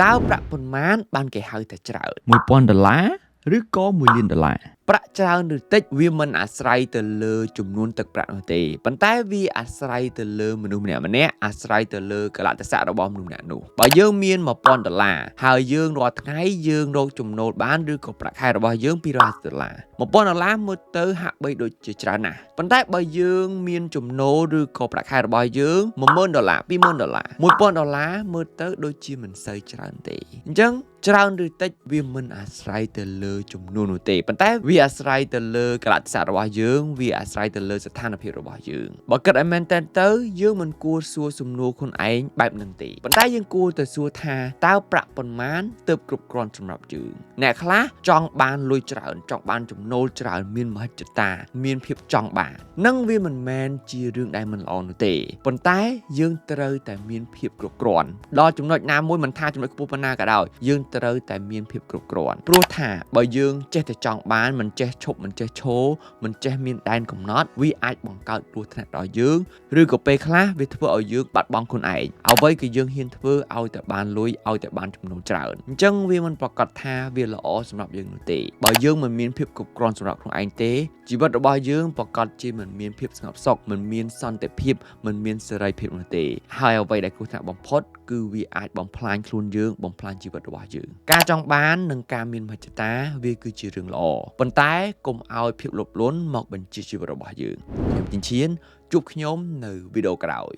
តើប្រាក់ប៉ុន្មានបានគេហៅថាច្រើន $1000 ឬក៏$1,000,000 ប្រាក់ច្រើនឬតិចវាមិនអាស្រ័យទៅលើចំនួនទឹកប្រាក់នោះទេប៉ុន្តែវាអាស្រ័យទៅលើមនុស្សម្នាក់ៗអាស្រ័យទៅលើកលៈទេសៈរបស់មនុស្សម្នាក់នោះបើយើងមាន$1000ហើយយើងរាល់ថ្ងៃយើងរកចំណូលបានឬក៏ប្រាក់ខែរបស់យើង$250$1000មើលទៅហាក់បីដូចជាច្រើនណាស់ប៉ុន្តែបើយើងមានចំណូលឬក៏ប្រាក់ខែរបស់យើង$10000 $20000 $1000មើលទៅដូចជាមិនសូវច្រើនទេអញ្ចឹងច្រើនឬតិចវាមិនអាស្រ័យទៅលើចំនួននោះទេប៉ុន្តែវាអាស្រ័យទៅលើកលៈទេសៈរបស់យើងវាអាស្រ័យទៅលើស្ថានភាពរបស់យើងបើគិតឲ្យមែនតើទៅយើងមិនគួរសួរសំណួរខ្លួនឯងបែបហ្នឹងទេប៉ុន្តែយើងគួរទៅសួរថាតើប្រាក់ប៉ុន្មានទើបគ្រប់គ្រាន់សម្រាប់យើងអ្នកខ្លះចង់បានលុយច្រើនចង់បានចំណូលច្រើនមានមហិច្ឆតាមានភាពចង់បាននឹងវាមិនមែនជារឿងដែលមិនល្អនោះទេប៉ុន្តែយើងត្រូវតែមានភាពគ្រប់គ្រាន់ដល់ចំណុចណាមួយមិនថាចំណុចខ្ពស់ប៉ុណ្ណាក៏ដោយយើងត្រូវតែមានភាពគ្រប់គ្រាន់ព្រោះថាបើយើងចេះតែចង់បានមិនចេះឈប់មិនចេះឈរមិនចេះមានដែនកំណត់វាអាចបង្កើតគ្រោះថ្នាក់ដល់យើងឬក៏ពេលខ្លះវាធ្វើឲ្យយើងបាត់បង់ខ្លួនឯងអ្វីក៏យើងហ៊ានធ្វើឲ្យតែបានលុយឲ្យតែបានចំណូលច្រើនអញ្ចឹងវាមិនប្រកាសថាវាល្អសម្រាប់យើងនោះទេបើយើងមិនមានភាពគ្រប់គ្រាន់សម្រាប់ខ្លួនឯងទេជីវិតរបស់យើងប្រកាសជាមិនមានភាពស្ងប់សុខមិនមានសន្តិភាពមិនមានសេរីភាពនោះទេហើយអ្វីដែលគ្រោះថ្នាក់បំផុតគឺវាអាចបំផ្លាញខ្លួនយើងបំផ្លាញជីវិតរបស់យើងការចង់បាននិងការមានមហិច្ឆតាវាគឺជារឿងល្អប៉ុន្តែកុំឲ្យភាពលោភលន់មកបញ្ជាជីវិតរបស់យើងខ្ញុំជីនឈៀនជួបខ្ញុំនៅវីដេអូក្រោយ